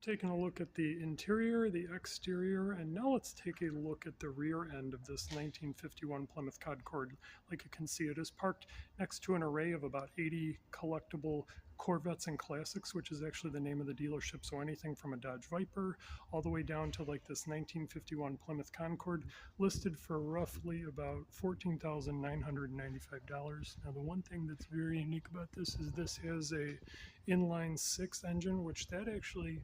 Taking a look at the interior, the exterior, and now let's take a look at the rear end of this 1951 Plymouth Concord. Like you can see, it is parked next to an array of about 80 collectible Corvettes and Classics, which is actually the name of the dealership. So anything from a Dodge Viper all the way down to like this 1951 Plymouth Concord, listed for roughly about $14,995. Now, the one thing that's very unique about this has a inline six engine, which that actually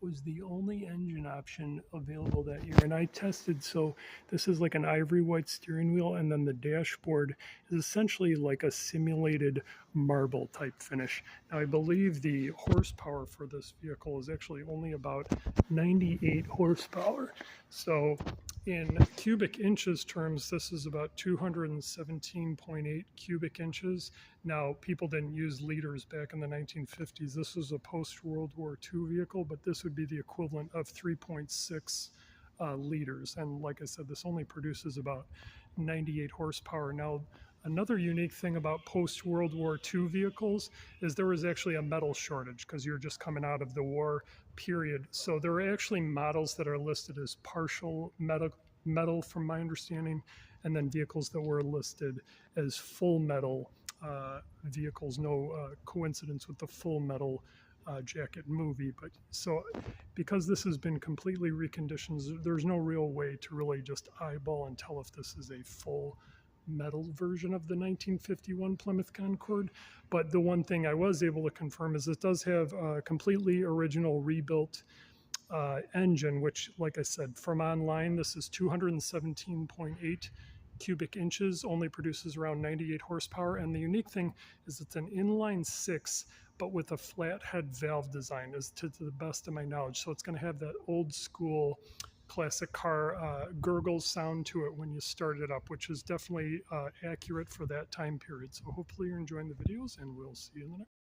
was the only engine option available that year. And I tested, so this is like an ivory white steering wheel, and then the dashboard is essentially like a simulated marble type finish. Now, I believe the horsepower for this vehicle is actually only about 98 horsepower. So in cubic inches terms, this is about 217.8 cubic inches. Now, people didn't use liters back in the 1950s. This was a post-World War II vehicle, but this would be the equivalent of 3.6 liters. And like I said, this only produces about 98 horsepower. Now, another unique thing about post-World War II vehicles is there was actually a metal shortage because you're just coming out of the war period. So there are actually models that are listed as partial metal from my understanding, and then vehicles that were listed as full metal vehicles. No coincidence with the Full Metal Jacket movie. But so because this has been completely reconditioned, there's no real way to really just eyeball and tell if this is a full metal version of the 1951 Plymouth Concord. But the one thing I was able to confirm is it does have a completely original rebuilt engine, which, like I said, from online, this is 217.8 cubic inches, only produces around 98 horsepower. And the unique thing is it's an inline six, but with a flat head valve design, is to the best of my knowledge. So it's going to have that old school classic car gurgle sound to it when you start it up, which is definitely accurate for that time period. So hopefully you're enjoying the videos, and we'll see you in the next